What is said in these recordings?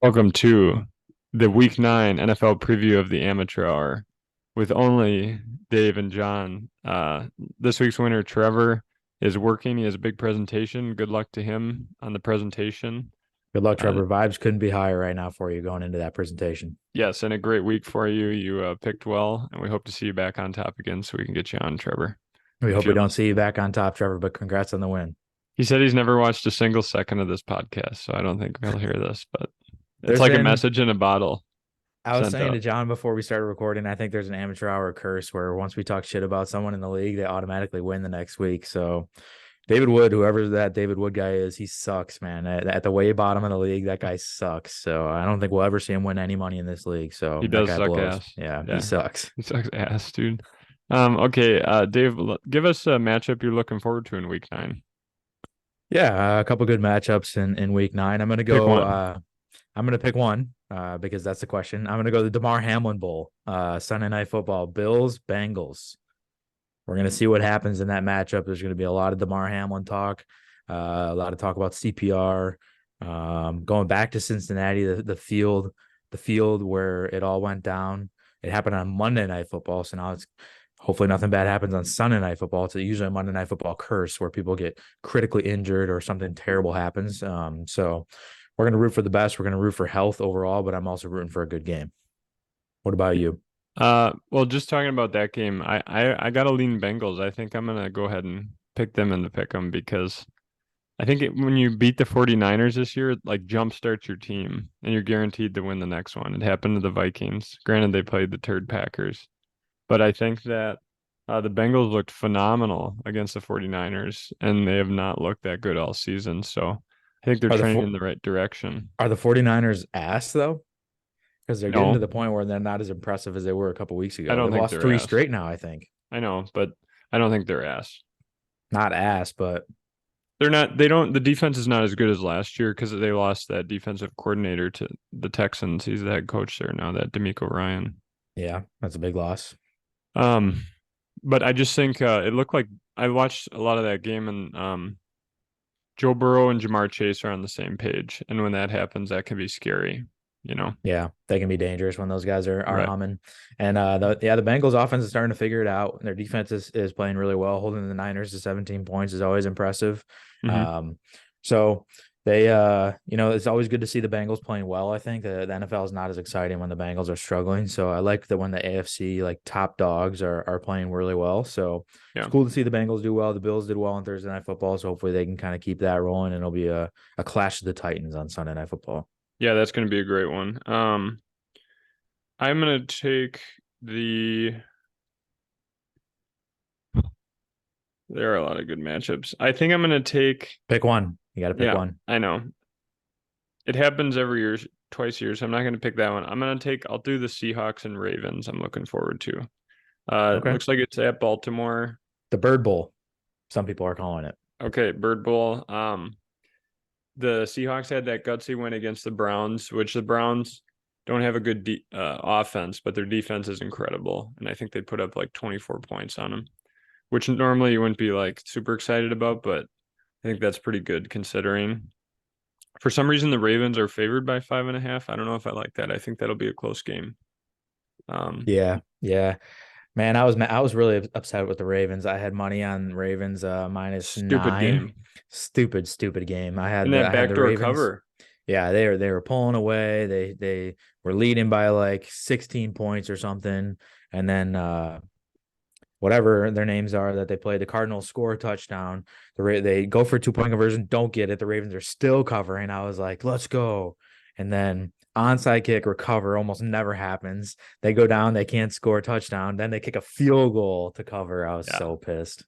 Welcome to the Week 9 NFL preview of the Amateur Hour with only Dave and John. This week's winner, Trevor, is working. He has a big presentation. Good luck to him on the presentation. Good luck, Uh, Trevor. Vibes couldn't be higher right now for you going into that presentation. yes, and a great week for you. You picked well, and we hope to see you back on top again so we can get you on, Trevor. We If hope we you're don't see listening. you back on top, Trevor, but congrats on the win. He said he's never watched a single second of this podcast, so I don't think he'll hear this, but it's There's like a been, message in a bottle I was sent saying to out. John before we started recording, I think there's an amateur hour curse where once we talk shit about someone in the league, they automatically win the next week. So David Wood, whoever that David Wood guy is, he sucks, man. At the way bottom of the league, that guy sucks. So I don't think we'll ever see him win any money in this league. He So that does guy suck blows. ass. Yeah, he Yeah. sucks. He sucks ass, dude. Okay, Dave, give us a matchup you're looking forward to in week 9. Yeah, a couple good matchups in week nine. Pick one. I'm gonna pick one because that's the question. I'm gonna go the DeMar Hamlin Bowl, Sunday Night Football, Bills Bengals. We're gonna see what happens in that matchup. There's gonna be a lot of DeMar Hamlin talk, a lot of talk about CPR. Going back to Cincinnati, the field where it all went down. It happened on Monday Night Football, so now it's hopefully nothing bad happens on Sunday Night Football. It's usually a Monday Night Football curse where people get critically injured or something terrible happens. So we're going to root for the best. We're going to root for health overall, but I'm also rooting for a good game. What about you? Well, just talking about that game, I gotta lean Bengals. I think I'm gonna go ahead and pick them in the pick 'em because I think when you beat the 49ers this year, it like jumpstarts your team and you're guaranteed to win the next one. It happened to the Vikings. Granted, they played the turd Packers, but I think that the Bengals looked phenomenal against the 49ers, and they have not looked that good all season. So I think they're Are the trending four in the right direction. are the 49ers ass though? Because they're getting to No, the point where they're not as impressive as they were a couple weeks I ago. don't They've think lost they're three ass. straight now, I think. I know, but I don't think they're ass. Not ass, but They're not, they don't, the defense is not as good as last year because they lost that defensive coordinator to the Texans. He's the head coach there now, that D'Amico Ryan. yeah, that's a big loss. Um, but I just think it looked like I watched a lot of that game, and Joe Burrow and Jamar Chase are on the same page. And when that happens, that can be scary, you know? Yeah, they can be dangerous when those guys are Right. humming. And the Bengals offense is starting to figure it out. Their defense is playing really well. Holding the Niners to 17 points is always impressive. Hmm. Um, so they it's always good to see the Bengals playing well. I think the NFL is not as exciting when the Bengals are struggling. So I like that when the AFC like top dogs are playing really well. So it's Yeah. cool to see the Bengals do well. The Bills did well on Thursday Night Football. So hopefully they can kind of keep that rolling and it'll be a clash of the Titans on Sunday Night Football. Yeah, that's going to be a great one. I'm going to take the, there are a lot of good matchups. I think I'm going to take, Pick one. You got to pick yeah, one. I know. It happens every year, twice a year, so I'm not going to pick that one. I'll do the Seahawks and Ravens. I'm looking forward to. It Okay. looks like it's at Baltimore. The Bird Bowl, some people are calling it. Okay, Bird Bowl. The Seahawks had that gutsy win against the Browns, which the Browns don't have a good offense, but their defense is incredible, and I think they put up like 24 points on them, which normally you wouldn't be like super excited about, but I think that's pretty good considering. For some reason, the Ravens are favored by 5.5. I don't know if I like that. I think that'll be a close game. Um, Yeah, yeah. Man, I was really upset with the Ravens. I had money on Ravens minus Stupid nine. game. Stupid game. And that I had the backdoor Ravens. cover. Yeah, they were pulling away. They were leading by like 16 points or something. And then whatever their names are that they play, the Cardinals score a touchdown. They go for a 2 point conversion, don't get it. The Ravens are still covering. I was like, let's go. And then onside kick recover almost never happens. They go down, they can't score a touchdown. Then they kick a field goal to cover. I was Yeah. so pissed.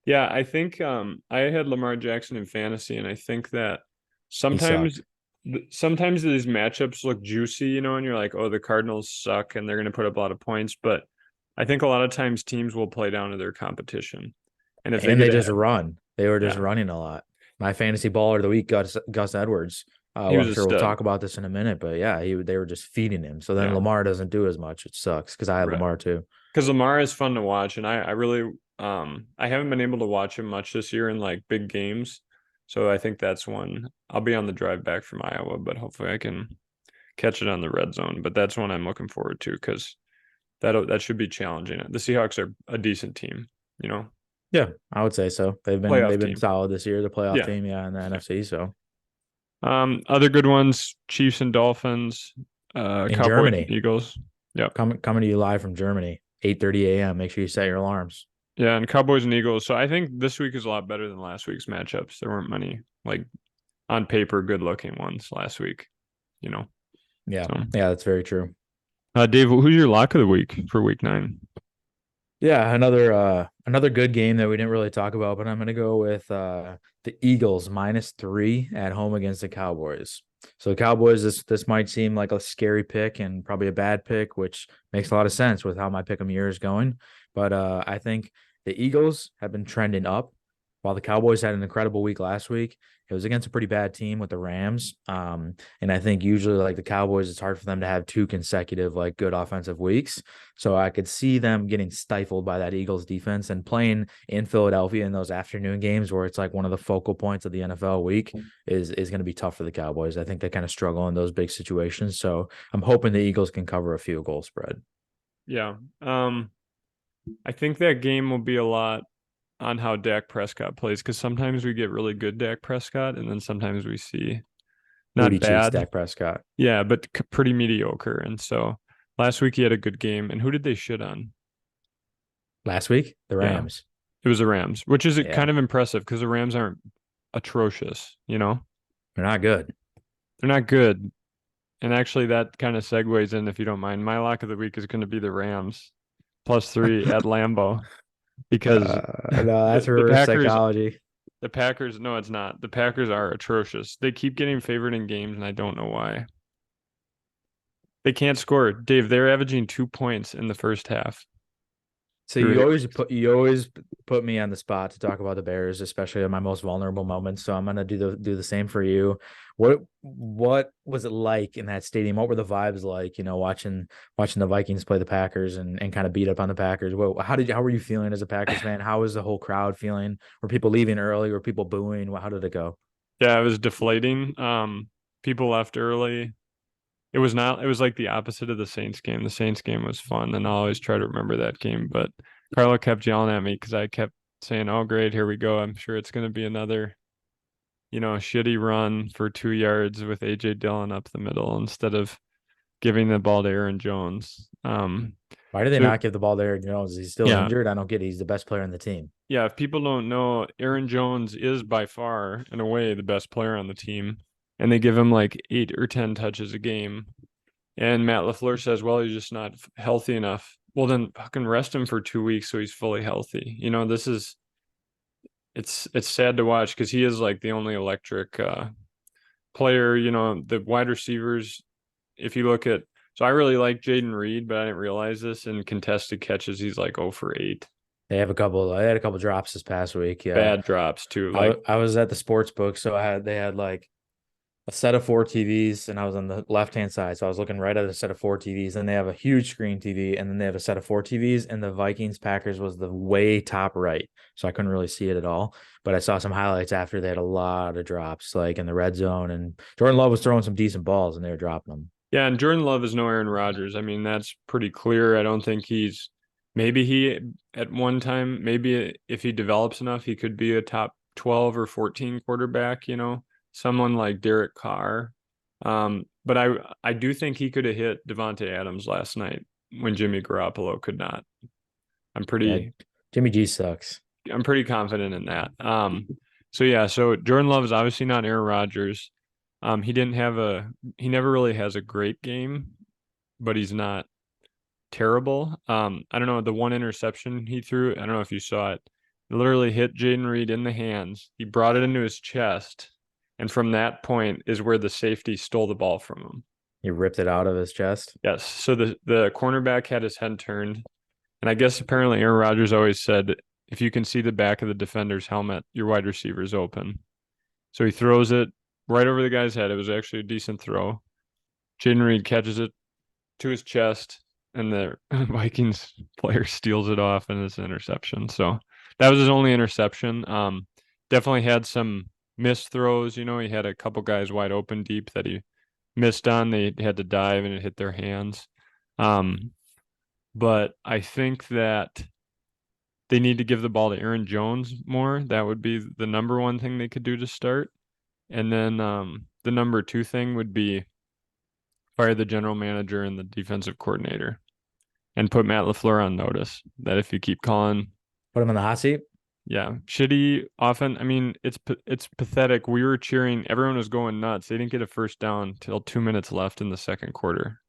Yeah, I think I had Lamar Jackson in fantasy, and I think that He sometimes sucked. sometimes these matchups look juicy, and you're like, oh, the Cardinals suck and they're going to put up a lot of points, but I think a lot of times teams will play down to their competition. And if they And get they just ahead, run. They were just yeah, running a lot. My fantasy baller of the week, Gus Edwards. he Well, was I'm a sure we'll stud. talk about this in a minute, but yeah, they were just feeding him. So then Yeah, Lamar doesn't do as much. It sucks because I had right. Lamar too. Because Lamar is fun to watch, and I really I haven't been able to watch him much this year in like big games. So I think that's one. I'll be on the drive back from Iowa, but hopefully I can catch it on the red zone. But that's one I'm looking forward to because that should be challenging. The Seahawks are a decent team, you know, Yeah, I would say so. playoff They've been team. solid this year, the playoff Yeah. team, yeah, in the Yeah. NFC. So Other good ones: Chiefs and Dolphins, in Cowboys and Germany, Eagles. Yep. coming to you live from Germany, 8:30 a.m. Make sure you set your alarms. Yeah, and Cowboys and Eagles. So I think this week is a lot better than last week's matchups. There weren't many like on paper good looking ones last week, you know. Yeah, So yeah, that's very true. Dave, who's your lock of the week for week 9? Yeah, another good game that we didn't really talk about, but I'm gonna go with the Eagles -3 at home against the Cowboys. So the Cowboys, this might seem like a scary pick and probably a bad pick, which makes a lot of sense with how my pick 'em year is going. But I think the Eagles have been trending up, while the Cowboys had an incredible week last week. It was against a pretty bad team with the Rams. And I think usually like the Cowboys, it's hard for them to have two consecutive like good offensive weeks. So I could see them getting stifled by that Eagles defense, and playing in Philadelphia in those afternoon games where it's like one of the focal points of the NFL week is going to be tough for the Cowboys. I think they kind of struggle in those big situations. So I'm hoping the Eagles can cover a field goal spread. Yeah. I think that game will be a lot on how Dak Prescott plays because sometimes we get really good Dak Prescott and then sometimes we see Booty not cheeks, bad. Dak Prescott. Yeah, but pretty mediocre. And so last week he had a good game. And who did they shit on? Last week, the Yeah, Rams. it was the Rams, which is Yeah, kind of impressive because the Rams aren't atrocious, you know? they're not good. They're not good. And actually that kind of segues in, if you don't mind. My lock of the week is going to be the Rams +3 at Lambeau because No, that's the reverse Packers psychology. the Packers, no, it's not. The Packers are atrocious. They keep getting favored in games, and I don't know why. They can't score. Dave, they're averaging 2 points in the first half So through 8 weeks. you always put me on the spot to talk about the Bears, especially in my most vulnerable moments. So I'm gonna do the same for you. What was it like in that stadium? What were the vibes like? You know, watching the Vikings play the Packers and kind of beat up on the Packers. How were you feeling as a Packers fan? How was the whole crowd feeling? Were people leaving early? Were people booing? How did it go? Yeah, it was deflating. People left early. It was not, it was like the opposite of the Saints game. The Saints game was fun, and I always try to remember that game. But Carla kept yelling at me because I kept saying, "Oh, great, here we go. I'm sure it's going to be another, shitty run for 2 yards with AJ Dillon up the middle instead of giving the ball to Aaron Jones." Why did they So not give the ball to Aaron Jones? He's still yeah, injured. I don't get it. He's the best player on the team. yeah. If people don't know, Aaron Jones is by far and away the best player on the team, and they give him like 8 or 10 touches a game. And Matt LaFleur says, well, he's just not healthy enough. Well, then fucking rest him for 2 weeks so he's fully healthy. This is it's sad to watch because he is like the only electric player. The wide receivers, if you look at, so I really like Jaden Reed, but I didn't realize this in contested catches, he's like 0 for 8. They had a couple drops this past week. Yeah. Bad drops too. Like, I was at the sports book, so they had like a set of four TVs, and I was on the left hand side, so I was looking right at a set of four TVs. And they have a huge screen TV, and then they have a set of four TVs, and the Vikings Packers was the way top right, so I couldn't really see it at all. But I saw some highlights after. They had a lot of drops, like in the red zone, and Jordan Love was throwing some decent balls, and they were dropping them. yeah, and Jordan Love is no Aaron Rodgers. I mean, that's pretty clear. I don't think maybe he at one time, maybe if he develops enough, he could be a top 12 or 14 quarterback, someone like Derek Carr. But I do think he could have hit Devontae Adams last night when Jimmy Garoppolo could not. I'm Yeah, pretty Jimmy G sucks. I'm pretty confident in that. So yeah, so Jordan Love is obviously not Aaron Rodgers. He never really has a great game, but he's not terrible. I don't know, the one interception he threw, I don't know if you saw it. It literally hit Jaden Reed in the hands. He brought it into his chest, and from that point is where the safety stole the ball from him. He ripped it out of his chest. Yes. So the cornerback had his head turned, and I guess apparently Aaron Rodgers always said if you can see the back of the defender's helmet, your wide receiver's open. So he throws it right over the guy's head. It was actually a decent throw. Jaden Reed catches it to his chest, and the Vikings player steals it off, and it's an interception. So that was his only interception. Definitely had some missed throws. He had a couple guys wide open deep that he missed on. They had to dive and it hit their hands. Um, but I think that they need to give the ball to Aaron Jones more. That would be the number one thing they could do to start. And then the number two thing would be fire the general manager and the defensive coordinator and put Matt LaFleur on notice that if you keep calling, Put him in the hot seat. yeah, shitty often. I mean, it's pathetic. We were cheering. Everyone was going nuts. They didn't get a first down till 2 minutes left in the second quarter.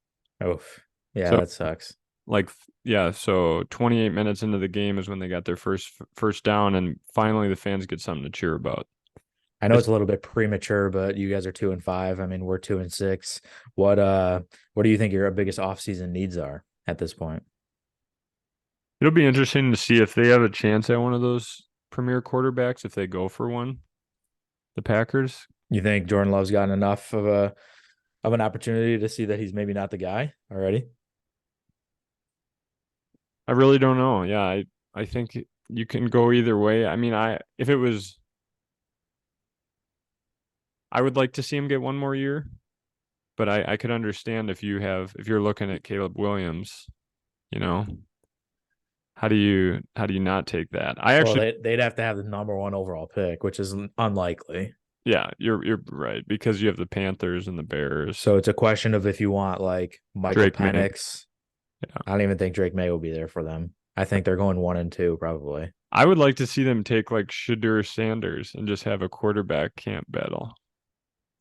Oof. Yeah, So that sucks. like, yeah, so 28 minutes into the game is when they got their first down, and finally the fans get something to cheer about. I know it's a little bit premature, but you guys are 2-5. I mean, we're 2-6. What do you think your biggest offseason needs are at this point? It'll be interesting to see if they have a chance at one of those premier quarterbacks if they go for one. The Packers. You think Jordan Love's gotten enough of an opportunity to see that he's maybe not the guy already? I really don't know. Yeah, I think you can go either way. I mean, if it was, I would like to see him get one more year, but I could understand if you're looking at Caleb Williams, you know, how do you not take that? I Well, actually, they'd have to have the number one overall pick, which is unlikely. yeah, you're right because you have the Panthers and the Bears. So it's a question of if you want like Michael Drake May. Penix. Yeah. I don't even think Drake May will be there for them. I think they're going 1-2 probably. I would like to see them take like Shadur Sanders and just have a quarterback camp battle.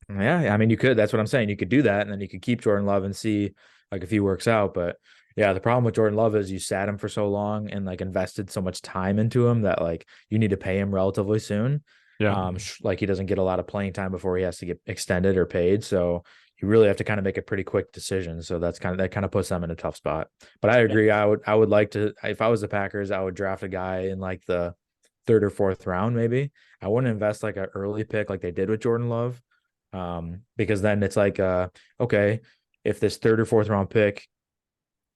Yeah, I mean you could. That's what I'm saying. You could do that, and then you could keep Jordan Love and see like if he works out. But yeah, the problem with Jordan Love is you sat him for so long and like invested so much time into him that like you need to pay him relatively soon. Yeah. Like he doesn't get a lot of playing time before he has to get extended or paid. So you really have to kind of make a pretty quick decision. So that kind of puts them in a tough spot. But I agree. I would like to, if I was the Packers, I would draft a guy in like the third or fourth round, maybe. I wouldn't invest like an early pick like they did with Jordan Love. Because then it's like, okay, if this third or fourth round pick,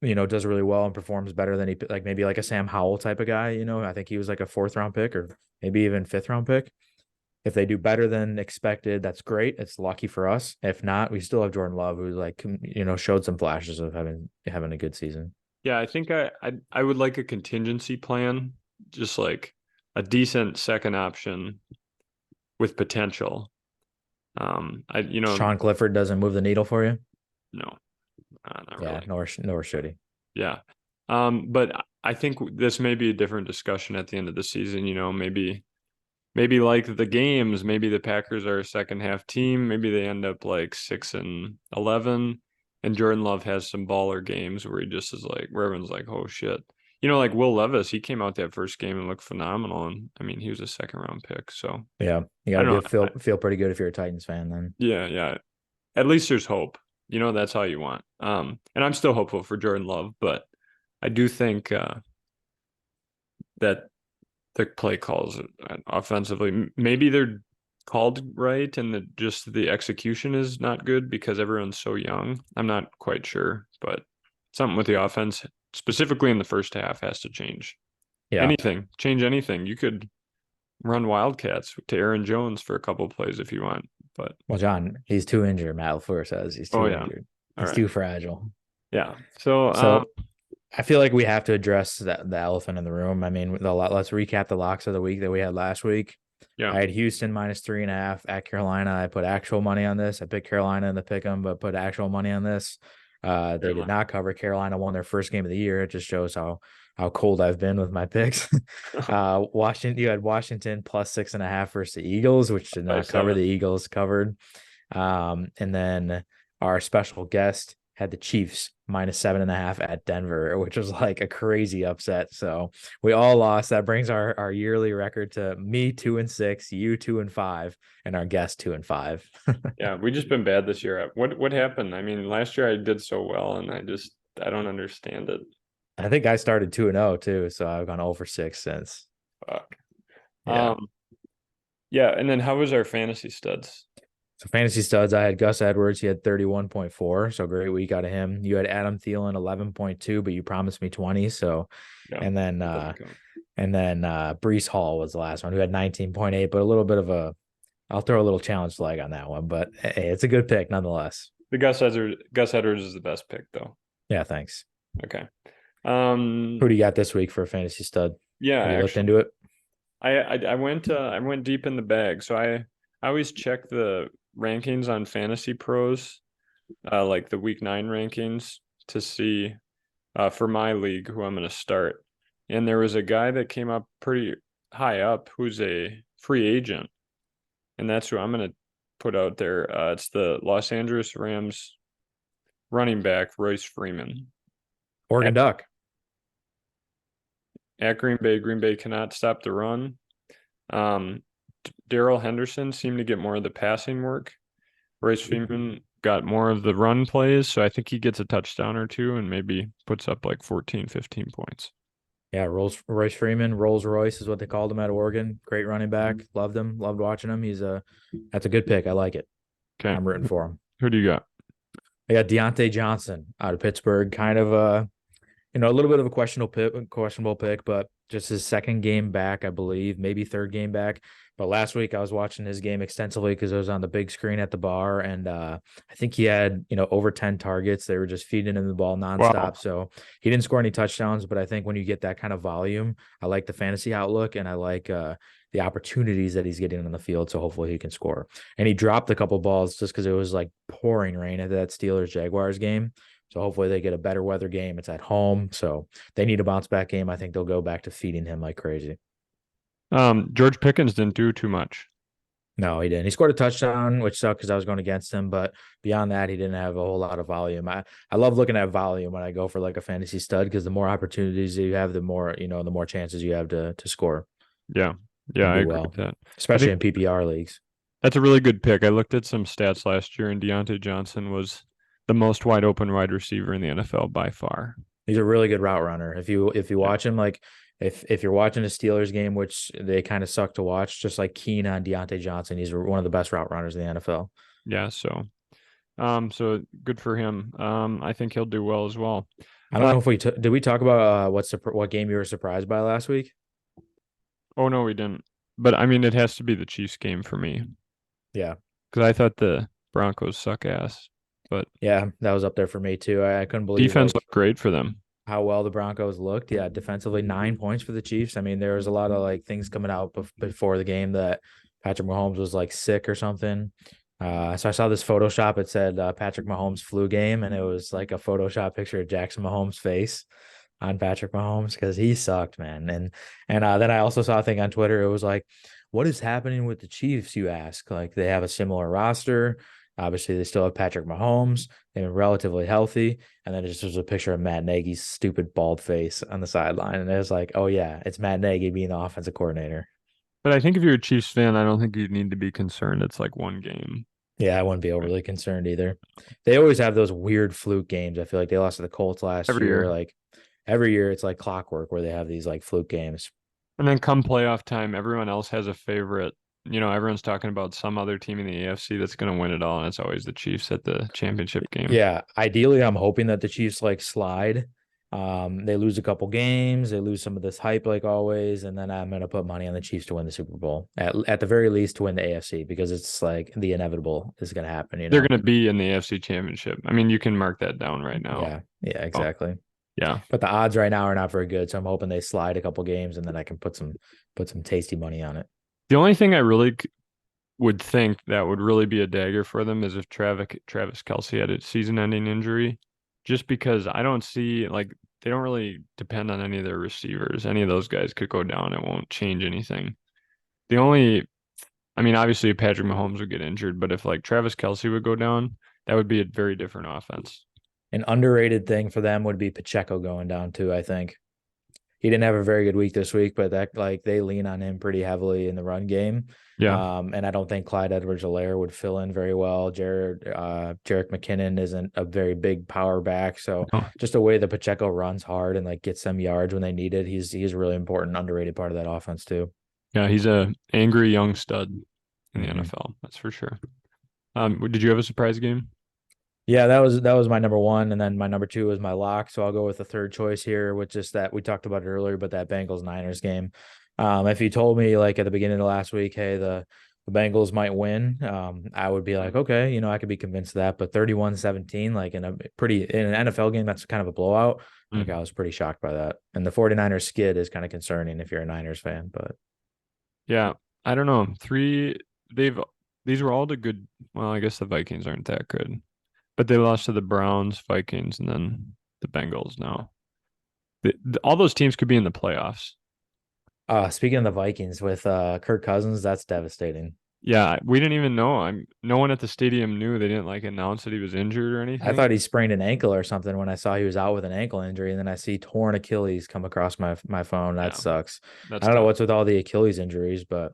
does really well and performs better than he like maybe like a Sam Howell type of guy, I think he was like a fourth round pick or maybe even fifth round pick. If they do better than expected, that's great. It's lucky for us. If not, we still have Jordan Love, who's like, showed some flashes of having a good season. Yeah, I think I would like a contingency plan, just like a decent second option with potential. Sean Clifford doesn't move the needle for you. No, not Yeah, really. nor should he. Yeah. But I think this may be a different discussion at the end of the season, maybe like the games, maybe the Packers are a second half team, maybe they end up like 6-11 and Jordan Love has some baller games where he just is like where everyone's like, oh shit. Like Will Levis, he came out that first game and looked phenomenal. And I mean, he was a second round pick. So Yeah, you I got don't to know. feel pretty good if you're a Titans fan then. Yeah, yeah. At least there's hope. That's all you want. And I'm still hopeful for Jordan Love, but I do think that the play calls offensively, maybe they're called right and just the execution is not good because everyone's so young. I'm not quite sure, but something with the offense, specifically in the first half, has to change. Yeah. Change anything. You could run Wildcats to Aaron Jones for a couple plays if you want, but Well, John, he's too injured. Matt LaFleur says he's too injured. He's too fragile. Yeah. So I feel like we have to address the elephant in the room. I mean, let's recap the locks of the week that we had last week. yeah. I had Houston -3.5 at Carolina. I put actual money on this. I picked Carolina in the pick 'em, but put actual money on this. They did not cover. Carolina won their first game of the year. It just shows how cold I've been with my picks. Washington, you had Washington +6.5 versus the Eagles, which did not cover. The Eagles covered. And then our special guest had the Chiefs -7.5 at Denver, which was like a crazy upset. So we all lost. That brings our yearly record to me 2-6, you 2-5, and our guest 2-5. Yeah, we just been bad this year. What happened? I mean, last year I did so well, and I don't understand it. I think I started 2-0 too, so I've gone over 6 since. Fuck. Yeah. Yeah, and then how was our fantasy studs? So fantasy studs, I had Gus Edwards. He had 31.4, so great week out of him. You had Adam Thielen 11.2, but you promised me 20. So, Yeah, and then Brees Hall was the last one who had 19.8, but a little bit of I'll throw a little challenge flag on that one, but hey, it's a good pick nonetheless. The Gus Edwards is the best pick though. Yeah, thanks. Okay. Who do you got this week for a fantasy stud? Yeah, Have you looked actually, into it? I went deep in the bag. So I always check the rankings on Fantasy Pros, like the week 9 rankings to see for my league who I'm going to start. And there was a guy that came up pretty high up who's a free agent, and that's who I'm going to put out there. It's the Los Angeles Rams running back Royce Freeman. Oregon At, Duck. at Green Bay cannot stop the run. Um, Daryl Henderson seemed to get more of the passing work. Royce Freeman got more of the run plays, so I think he gets a touchdown or two and maybe puts up like 14, 15 points. Yeah, Royce Freeman, Rolls Royce is what they called him at Oregon. Great running back. Loved him. Loved watching him. That's a good pick. I like it. Okay. I'm rooting for him. Who do you got? I got Diontae Johnson out of Pittsburgh. Kind of a little bit of a questionable pick, but just his second game back, I believe, maybe third game back. But last week I was watching his game extensively because it was on the big screen at the bar, and I think he had over 10 targets. They were just feeding him the ball nonstop. Wow. So he didn't score any touchdowns, but I think when you get that kind of volume, I like the fantasy outlook and I like the opportunities that he's getting on the field. So hopefully he can score. And he dropped a couple balls just because it was like pouring rain at that Steelers Jaguars game. So hopefully they get a better weather game. It's at home, so they need a bounce back game. I think they'll go back to feeding him like crazy. George Pickens didn't do too much. No, he didn't. He scored a touchdown, which sucked because I was going against him. But beyond that, he didn't have a whole lot of volume. I love looking at volume when I go for like a fantasy stud because the more opportunities you have, the more the more chances you have to score. Yeah, I agree with that. Especially in PPR leagues. That's a really good pick. I looked at some stats last year, and Diontae Johnson was the most wide open wide receiver in the NFL by far. He's a really good route runner. If you watch him, like if you're watching a Steelers game, which they kind of suck to watch, just like keen on Diontae Johnson, he's one of the best route runners in the NFL. Yeah, so good for him. I think he'll do well as well. I don't know if did we talk about what game you were surprised by last week? Oh no, we didn't. But I mean, it has to be the Chiefs game for me. Yeah, because I thought the Broncos suck ass. But yeah, that was up there for me too. I couldn't believe defense looked great for them. How well the Broncos looked. Yeah, defensively 9 points for the Chiefs. I mean, there was a lot of like things coming out before the game that Patrick Mahomes was like sick or something. So I saw this Photoshop. It said Patrick Mahomes flu game, and it was like a Photoshop picture of Jackson Mahomes' face on Patrick Mahomes because he sucked, man. And then I also saw a thing on Twitter. It was like, what is happening with the Chiefs? You ask. Like they have a similar roster. Obviously, they still have Patrick Mahomes. They've been relatively healthy. And then it just was a picture of Matt Nagy's stupid bald face on the sideline. And it was like, oh, yeah, it's Matt Nagy being the offensive coordinator. But I think if you're a Chiefs fan, I don't think you need to be concerned. It's like one game. Yeah, I wouldn't be overly concerned either. They always have those weird fluke games. I feel like they lost to the Colts last year. Like every year, it's like clockwork where they have these like fluke games. And then come playoff time, everyone else has a favorite. Everyone's talking about some other team in the AFC that's going to win it all, and it's always the Chiefs at the championship game. Yeah, ideally, I'm hoping that the Chiefs like slide. They lose a couple games, they lose some of this hype like always, and then I'm going to put money on the Chiefs to win the Super Bowl at the very least to win the AFC because it's like the inevitable is going to happen. They're going to be in the AFC Championship. I mean, you can mark that down right now. Yeah, exactly. Oh, yeah, but the odds right now are not very good, so I'm hoping they slide a couple games, and then I can put some tasty money on it. The only thing I really would think that would really be a dagger for them is if Travis Kelce had a season-ending injury, just because I don't see like they don't really depend on any of their receivers. Any of those guys could go down. It won't change anything. Obviously Patrick Mahomes would get injured, but if like Travis Kelce would go down, that would be a very different offense. An underrated thing for them would be Pacheco going down too, I think. He didn't have a very good week this week, but that like they lean on him pretty heavily in the run game. Yeah. And I don't think Clyde Edwards-Helaire would fill in very well. Jerick McKinnon isn't a very big power back. So just the way that Pacheco runs hard and like gets them yards when they need it, he's a really important, underrated part of that offense too. Yeah, he's a angry young stud in the NFL. That's for sure. Did you have a surprise game? Yeah, that was my number one, and then my number two was my lock. So I'll go with the third choice here, which is that we talked about it earlier, but that Bengals Niners game. If you told me like at the beginning of last week, hey, the the Bengals might win, I would be like, okay, I could be convinced of that. But 31-17, like in an NFL game, that's kind of a blowout. Like I Mm. was pretty shocked by that. And the 49ers skid is kind of concerning if you're a Niners fan, but Yeah, I don't know. They've these were all the good. Well, I guess the Vikings aren't that good, but they lost to the Browns, Vikings, and then the Bengals now. All those teams could be in the playoffs. speaking of the Vikings with Kirk Cousins, that's devastating. Yeah, we didn't even know. No one at the stadium knew. They didn't like announce that he was injured or I anything. thought he sprained an ankle or something when I saw he was out with an ankle injury, and then I see torn Achilles come across my phone. That Yeah, sucks. I that's don't know tough. what's with all the Achilles injuries, but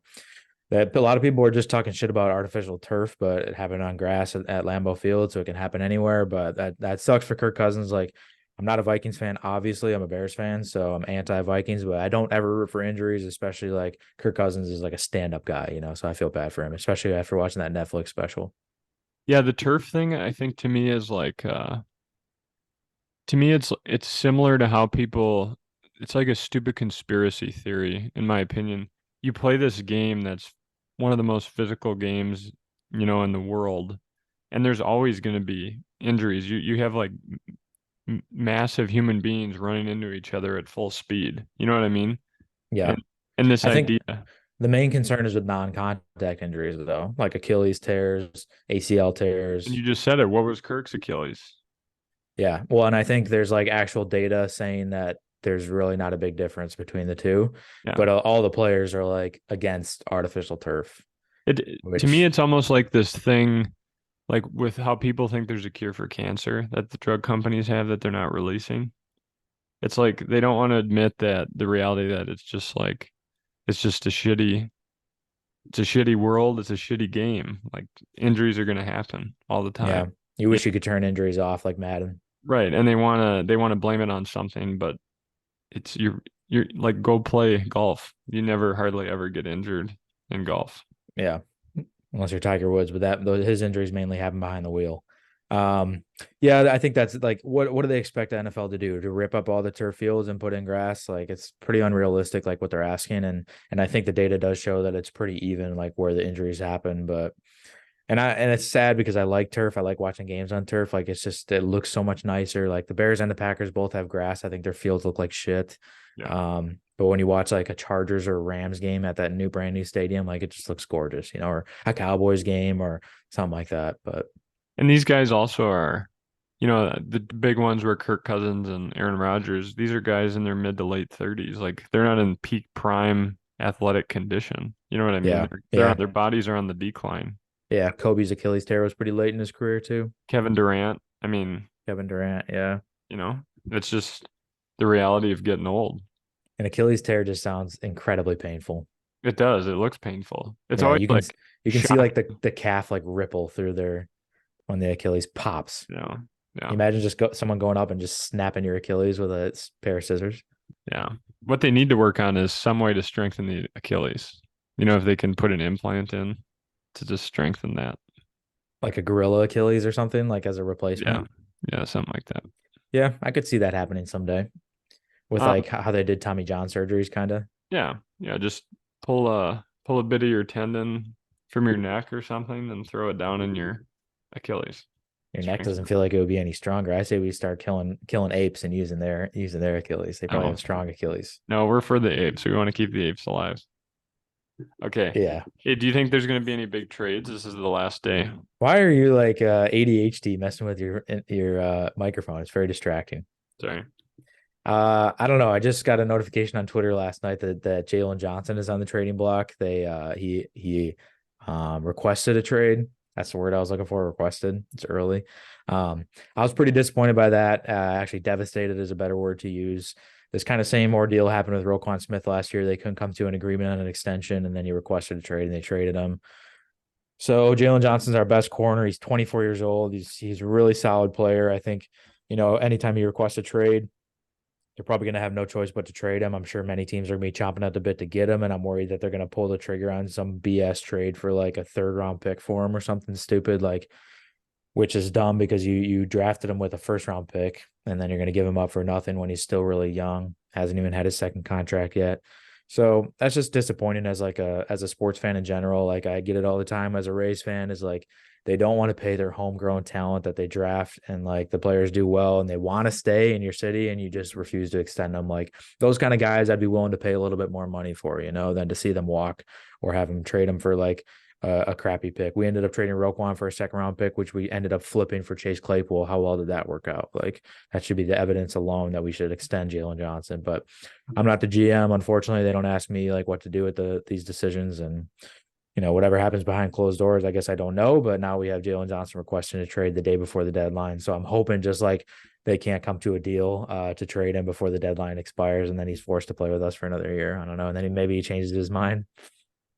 that a lot of people are just talking shit about artificial turf, but it happened on grass at Lambeau Field, so it can happen anywhere. But that sucks for Kirk Cousins. Like, I'm not a Vikings fan, obviously. I'm a Bears fan, so I'm anti-Vikings, but I don't ever root for injuries, especially like Kirk Cousins is like a stand-up guy. So I feel bad for him, especially after watching that Netflix special. Yeah, the turf thing, I think to me is like to me it's similar to how people it's like a stupid conspiracy theory, in my opinion. You play this game that's one of the most physical games, in the world, and there's always going to be injuries. You have like massive human beings running into each other at full speed. You know what I mean? Yeah. And and this I think idea, the main concern is with non-contact injuries, though, like Achilles tears, ACL and tears. you just said it, what was Kirk's Achilles? Yeah. Well, and I think there's like actual data saying that there's really not a big difference between the two, Yeah. but all the players are like against artificial turf, To me, which, it's almost like this thing, like with how people think there's a cure for cancer that the drug companies have that they're not releasing. It's like they don't want to admit that the reality that it's just it's a shitty world, it's a shitty game. Like injuries are gonna happen all the time. yeah, you Yeah, wish you could turn injuries off like Madden. right. And they wanna blame it on something, but it's you're like go play golf. You never hardly ever get injured in golf. Yeah. Unless you're Tiger Woods, but his injuries mainly happen behind the wheel. Um, yeah, I think that's like what do they expect the NFL to do? To rip up all the turf fields and put in grass? Like it's pretty unrealistic, like what they're asking. And I think the data does show that it's pretty even, like where the injuries happen. But and it's sad because I like turf. I like watching games on turf. Like it's just it looks so much nicer. Like the Bears and the Packers both have grass. I think their fields look like shit. Yeah. But when you watch like a Chargers or Rams game at that brand new stadium, like it just looks gorgeous, or a Cowboys game or something like that. But And these guys also are, the big ones were Kirk Cousins and Aaron Rodgers. These are guys in their mid to late 30s. Like they're not in peak prime athletic condition. You know what I mean? yeah, They're on yeah, their bodies are on the decline. yeah. Kobe's Achilles tear was pretty late in his career too. Kevin Durant, I mean, Kevin Durant, yeah. you know, it's just the reality of getting old. An Achilles tear just sounds incredibly painful. It does. It looks painful. It's Yeah, always you like can see shock, like the calf like ripple through their when the Achilles pops. you know. You Yeah. imagine someone going up and just snapping your Achilles with a pair of scissors, Yeah. What they need to work on is some way to strengthen the Achilles. If they can put an implant in to just strengthen that. like a gorilla Achilles or something, like as a Yeah. replacement. Yeah, something like that. Yeah, I could see that happening someday with Um, like how they did Tommy John surgeries, kind of. yeah. Yeah, just pull a bit of your tendon from your neck or something and throw it down in your Achilles. Your neck Strengthen doesn't it. feel like it would be any stronger. I say we start killing apes and using their Achilles. They probably No. have strong Achilles. No, we're for the apes. We want to keep the apes alive. Okay. Yeah. Hey, do you think there's going to be any big trades? This is the last day. Why are you like ADHD messing with your microphone? It's very distracting. Sorry. I don't know. I just got a notification on Twitter last night that Jalen Johnson is on the trading block. He requested a trade. That's the word I was looking for. Requested. It's early. I was pretty disappointed by that. Actually, devastated is a better word to use. This kind of same ordeal happened with Roquan Smith last year. They couldn't come to an agreement on an extension, and then he requested a trade, and they traded him. So Jalen Johnson's our best corner. He's 24 years old. He's a really solid player. I think, anytime he requests a trade, they're probably going to have no choice but to trade him. I'm sure many teams are going to be chomping at the bit to get him, and I'm worried that they're going to pull the trigger on some BS trade for like a third round pick for him or something stupid, like which is dumb because you drafted him with a first round pick, and then you're going to give him up for nothing when he's still really young, hasn't even had his second contract yet. So that's just disappointing as like a sports fan in general. Like I get it all the time as a Rays fan is like they don't want to pay their homegrown talent that they draft and like the players do well and they want to stay in your city and you just refuse to extend them. Like those kind of guys I'd be willing to pay a little bit more money for, than to see them walk or have them trade them for like a crappy pick. We ended up trading Roquan for a second round pick, which we ended up flipping for Chase Claypool. How well did that work out? Like that should be the evidence alone that we should extend Jalen Johnson. But I'm not the GM. Unfortunately, they don't ask me like what to do with these decisions. And whatever happens behind closed doors, I guess I don't know. But now we have Jalen Johnson requesting to trade the day before the deadline. So I'm hoping just like they can't come to a deal to trade him before the deadline expires, and then he's forced to play with us for another year. I don't know. And then maybe he changes his mind.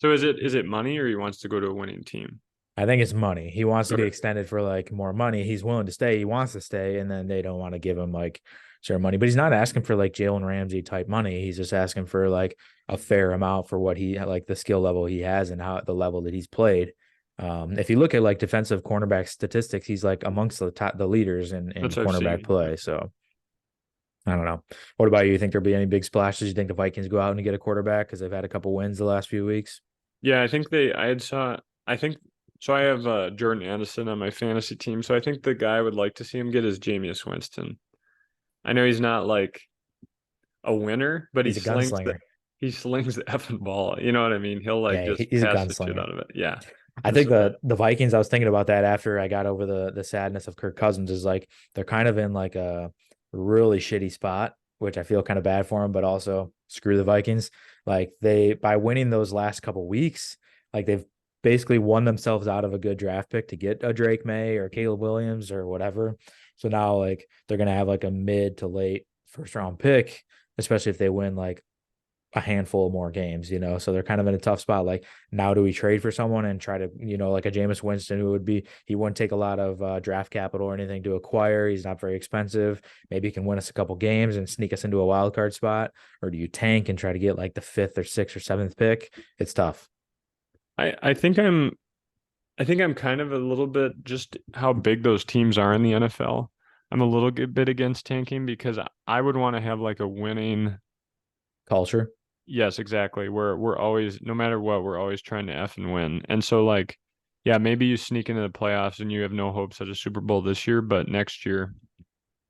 So is it money or he wants to go to a winning team? I think it's money. He wants to be Okay. extended for like more money. He's willing to stay. He wants to stay, and then they don't want to give him like certain money. But he's not asking for like Jalen Ramsey type money. He's just asking for like a fair amount for what he like the skill level he has and how the level that he's played. If you look at like defensive cornerback statistics, he's like amongst the leaders in That's what I've cornerback seen. play. So I don't know. What about you? You think there'll be any big splashes? You think the Vikings go out and get a quarterback because they've had a couple wins the last few weeks? Yeah, I think I think so. I have Jordan Anderson on my fantasy team, so I think the guy I would like to see him get is Jameis Winston. I know he's not like a winner, but He's a gunslinger. he slings the effing ball. You know what I mean? He'll like Yeah, just he's a pass the shit gunslinger. out of it. Yeah. I And think so the Vikings, I was thinking about that after I got over the sadness of Kirk Cousins, is like they're kind of in like a really shitty spot, which I feel kind of bad for them, but also screw the Vikings. Like they by winning those last couple weeks, like they've basically won themselves out of a good draft pick to get a Drake May or Caleb Williams or whatever. So now like they're gonna have like a mid to late first round pick, especially if they win like a handful more games. So they're kind of in a tough spot. Like, now do we trade for someone and try to, like a Jameis Winston, he wouldn't take a lot of draft capital or anything to acquire. He's not very expensive. Maybe he can win us a couple games and sneak us into a wild card spot. Or do you tank and try to get like the fifth or sixth or seventh pick? It's tough. I think I'm kind of a little bit just how big those teams are in the NFL. I'm a little bit against tanking because I would want to have like a winning. Culture. Yes, exactly. We're always, no matter what, we're always trying to F and win. And so like, yeah, maybe you sneak into the playoffs and you have no hopes at a Super Bowl this year, but next year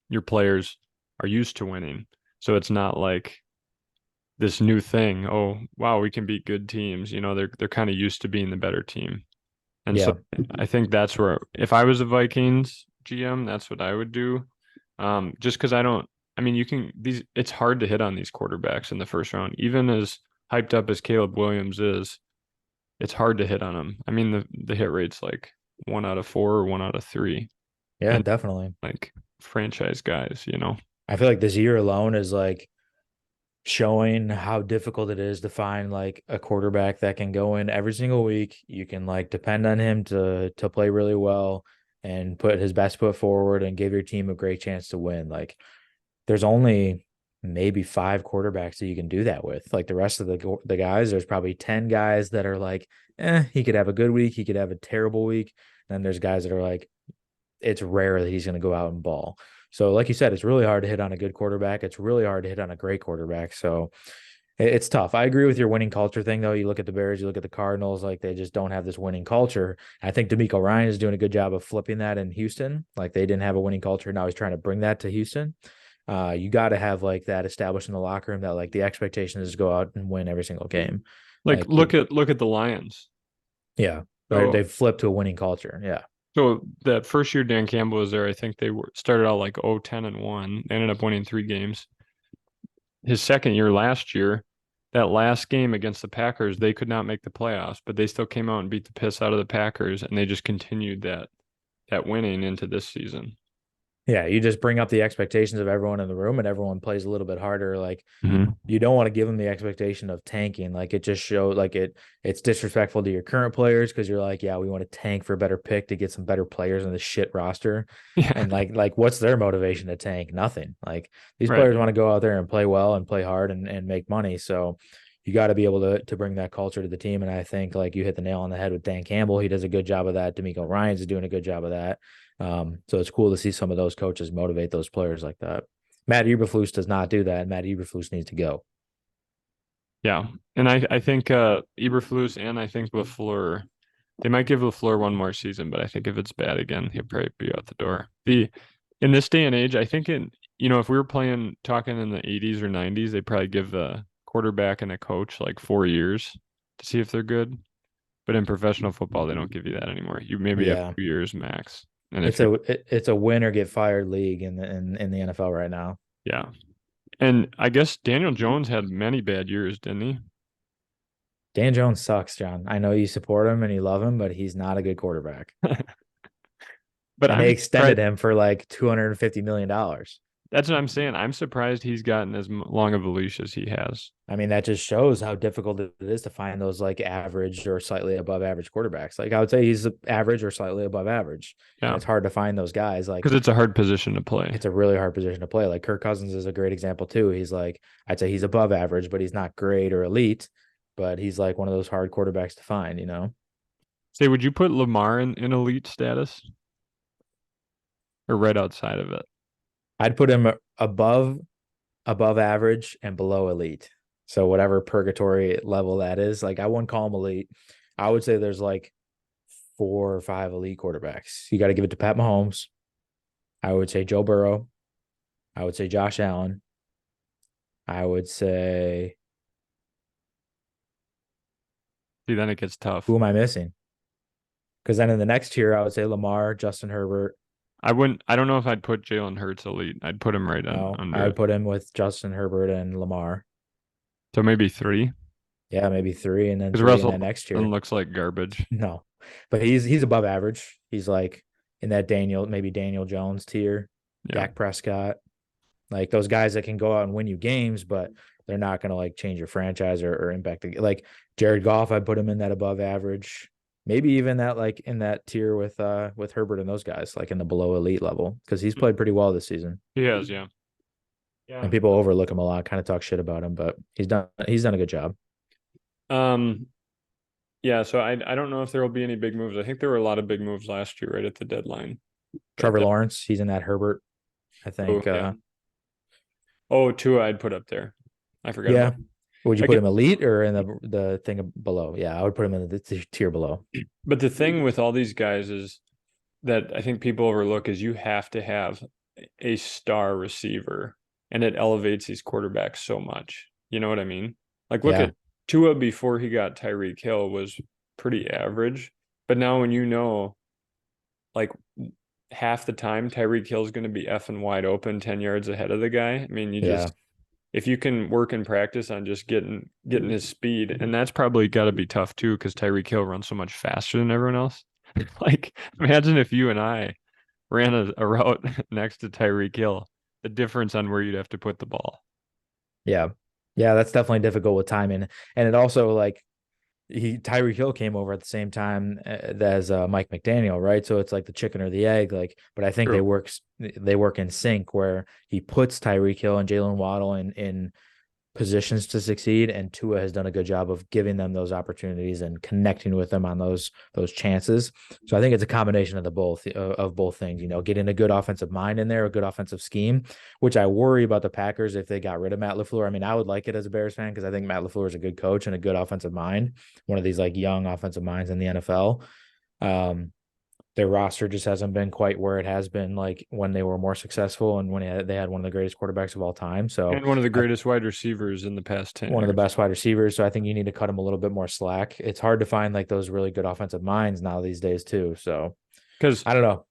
your players are used to winning. So it's not like this new thing. Oh, wow, we can beat good teams. They're kind of used to being the better team. And so Yeah. I think that's where if I was a Vikings GM, that's what I would do. Just because I mean, it's hard to hit on these quarterbacks in the first round. Even as hyped up as Caleb Williams is, it's hard to hit on him. I mean, the hit rate's like 1 out of 4 or 1 out of 3. Yeah, And definitely. like franchise guys. I feel like this year alone is like showing how difficult it is to find like a quarterback that can go in every single week. You can like depend on him to play really well and put his best foot forward and give your team a great chance to win. Like there's only maybe 5 quarterbacks that you can do that with. Like the rest of the guys, there's probably 10 guys that are like, he could have a good week, he could have a terrible week. And then there's guys that are like, it's rare that he's going to go out and ball. So, like you said, it's really hard to hit on a good quarterback. It's really hard to hit on a great quarterback. So, it's tough. I agree with your winning culture thing, though. You look at the Bears, you look at the Cardinals, like they just don't have this winning culture. I think D'Amico Ryan is doing a good job of flipping that in Houston. Like they didn't have a winning culture. Now he's trying to bring that to Houston. You got to have like that established in the locker room that like the expectation is to go out and win every single game. Like Like, look at the Lions. yeah, So they've flipped to a winning culture. Yeah. so that first year Dan Campbell was there, I think started out like 10-1. They ended up winning 3 games. His second year last year, that last game against the Packers, they could not make the playoffs, but they still came out and beat the piss out of the Packers, and they just continued that winning into this season. Yeah, you just bring up the expectations of everyone in the room and everyone plays a little bit harder. Like Mm-hmm. you don't want to give them the expectation of tanking. Like it just showed like it's disrespectful to your current players because you're like, yeah, we want to tank for a better pick to get some better players on the shit roster. Yeah, And like what's their motivation to tank? Nothing. Like these right. players want to go out there and play well and play hard and make money. So you got to be able to bring that culture to the team. And I think like you hit the nail on the head with Dan Campbell. He does a good job of that. D'Amico Ryan's doing a good job of that. So it's cool to see some of those coaches motivate those players like that. Matt Eberflus does not do that. Matt Eberflus needs to go. Yeah. And I think Eberflus and I think LaFleur, they might give LaFleur one more season, but I think if it's bad again, he'll probably be out the door. In this day and age, I think if we were playing talking in the 80s or 90s, they'd probably give the quarterback and a coach like 4 years to see if they're good. But in professional football, they don't give you that anymore. You maybe have Yeah. 2 years max. And if It's you're it's a win or get fired league in the NFL right now. yeah. And I guess Daniel Jones had many bad years, didn't he? Dan Jones sucks, John. I know you support him and you love him, but he's not a good quarterback. But And I'm they surprised. extended him for like $250 million. That's what I'm saying. I'm surprised he's gotten as long of a leash as he has. I mean, that just shows how difficult it is to find those like average or slightly above average quarterbacks. Like I would say he's average or slightly above average. And Yeah, it's hard to find those guys. Like because it's a hard position to play. it's a really hard position to play. Like Kirk Cousins is a great example too. He's like, I'd say he's above average, but he's not great or elite, but he's like one of those hard quarterbacks to find, you know? Say, would you put Lamar in elite status or right outside of it? I'd put him above average and below elite. So whatever purgatory level that is, like I wouldn't call him elite. I would say there's like 4 or 5 elite quarterbacks. You got to give it to Pat Mahomes. I would say Joe Burrow. I would say Josh Allen. I would say, See, then it gets who tough. am I missing? Because then in the next tier, I would say Lamar, Justin Herbert. I wouldn't. I don't know if I'd put Jalen Hurts elite. I'd put him right No, I under would it. put him with Justin Herbert and Lamar. So maybe three, Yeah, maybe 3 and then because 3 in Russell that next Wilson tier. looks like garbage. No, but he's above average. He's like in that maybe Daniel Jones tier, Yeah, Dak Prescott, like those guys that can go out and win you games, but they're not going to like change your franchise or impact the, like Jared Goff. I'd put him in that above average, maybe even that like in that tier with Herbert and those guys, like in the below elite level, because he's played pretty well this season. he has. Yeah, yeah. And people overlook him a lot, kind of talk shit about him, but he's done a good job. Um, yeah. So I don't know if there will be any big moves. I think there were a lot of big moves last year, right at the deadline. But Trevor Lawrence, he's in that Herbert, I think. yeah. Oh, Tua, I'd put up there. I forgot Yeah. about. Would you I put get, him elite or in the thing below? Yeah, I would put him in the tier below. but the thing with all these guys is that I think people overlook is you have to have a star receiver, and it elevates these quarterbacks so much. You know what I mean? Like look Yeah, at Tua before he got Tyreek Hill was pretty average, but now when like half the time Tyreek Hill is going to be effing wide open 10 yards ahead of the guy. I mean, yeah, if you can work in practice on just getting his speed, and that's probably got to be tough too because Tyreek Hill runs so much faster than everyone else. Like imagine if you and I ran a route next to Tyreek Hill, the difference on where you'd have to put the ball. yeah, yeah. That's definitely difficult with timing, and it also like Tyreek Hill came over at the same time as Mike McDaniel, right? So it's like the chicken or the egg, like. But I think True. they work in sync where he puts Tyreek Hill and Jalen Waddle in positions to succeed, and Tua has done a good job of giving them those opportunities and connecting with them on those chances. So I think it's a combination of the both things. You know, getting a good offensive mind in there, a good offensive scheme, which I worry about the Packers if they got rid of Matt LaFleur. I mean, I would like it as a Bears fan because I think Matt LaFleur is a good coach and a good offensive mind, one of these like young offensive minds in the NFL. Um, their roster just hasn't been quite where it has been like when they were more successful and when they had one of the greatest quarterbacks of all time. So And one of the I greatest wide receivers in the past 10 one of the years. best wide receivers. So I think you need to cut him a little bit more slack. It's hard to find like those really good offensive minds now these days too. So Because I don't know.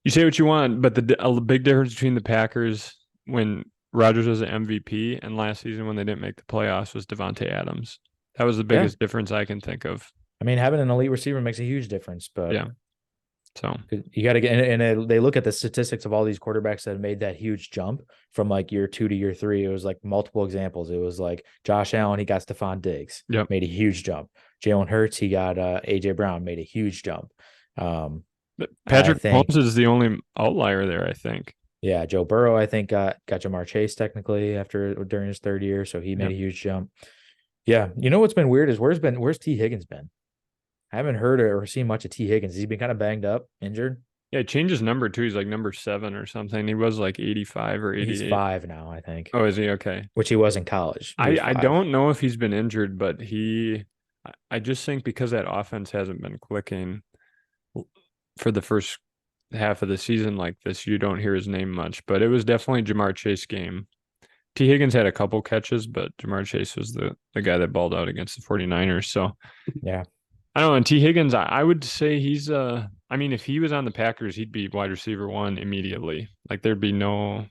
you say what you want, but a big difference between the Packers when Rodgers was an MVP and last season when they didn't make the playoffs was Devontae Adams. That was the Yeah. biggest difference I can think of. I mean, having an elite receiver makes a huge difference, but Yeah. So you got to get and they look at the statistics of all these quarterbacks that have made that huge jump from like year 2 to year 3. It was like multiple examples. It was like Josh Allen, he got Stephon Diggs, yep. made a huge jump. Jalen Hurts, he got AJ Brown, made a huge jump. I Patrick think Mahomes is the only outlier there, I think. Yeah, Joe Burrow, I think got Jamar Chase technically during his 3rd year, so he made Yep. a huge jump. Yeah, you know what's been weird is where's T Higgins been? I haven't heard or seen much of T Higgins. He's been kind of banged up, injured. Yeah, change his number too. He's like number 7 or something. He was like 85 or He's 88. 5 now, I think, Oh, is he okay? which he was in college. He was I 5. don't know if he's been injured, but I just think because that offense hasn't been clicking for the first half of the season like this, you don't hear his name much. But it was definitely Jamar Chase game. T. Higgins had a couple catches, but Jamar Chase was the guy that balled out against the 49ers. So Yeah. I don't know. And T. Higgins, I would say he's I mean, if he was on the Packers, he'd be wide receiver 1 immediately. Like there'd be no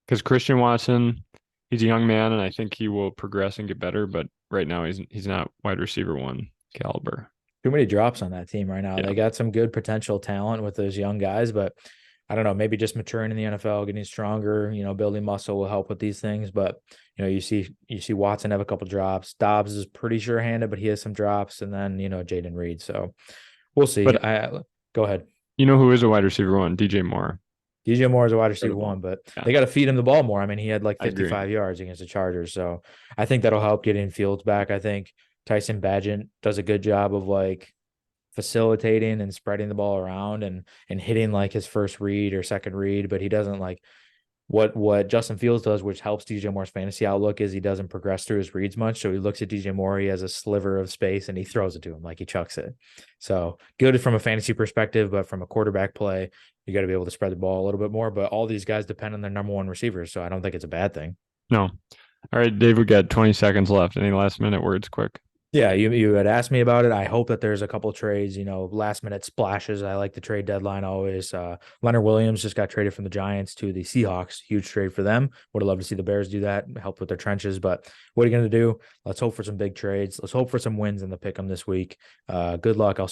because Christian Watson, he's a young man, and I think he will progress and get better. But right now, he's not wide receiver 1 caliber. Too many drops on that team right now. Yeah, They got some good potential talent with those young guys, but I don't know, maybe just maturing in the NFL, getting stronger, building muscle will help with these things. But you see Watson have a couple drops. Dobbs is pretty sure-handed, but he has some drops, and then Jaden Reed. So we'll see. but I go ahead. you know who is a wide receiver 1? DJ Moore. DJ Moore is a wide receiver Incredible. 1, but Yeah, they got to feed him the ball more. I mean, he had like I agree. 55 yards against the Chargers. So I think that'll help getting Fields back. I think Tyson Badgett does a good job of like facilitating and spreading the ball around and hitting like his first read or second read, but he doesn't like what Justin Fields does, which helps DJ Moore's fantasy outlook, is he doesn't progress through his reads much. So he looks at DJ Moore, he has a sliver of space and he throws it to him, like he chucks it. So good from a fantasy perspective, but from a quarterback play, you got to be able to spread the ball a little bit more. But all these guys depend on their number 1 receivers, so I don't think it's a bad thing. No. All right, Dave, we got 20 seconds left. Any last minute words quick? Yeah, you had asked me about it. I hope that there's a couple trades, last minute splashes. I like the trade deadline always. Leonard Williams just got traded from the Giants to the Seahawks. Huge trade for them. Would have loved to see the Bears do that, help with their trenches. But what are you going to do? Let's hope for some big trades. Let's hope for some wins in the pick'em this week. Good luck. I'll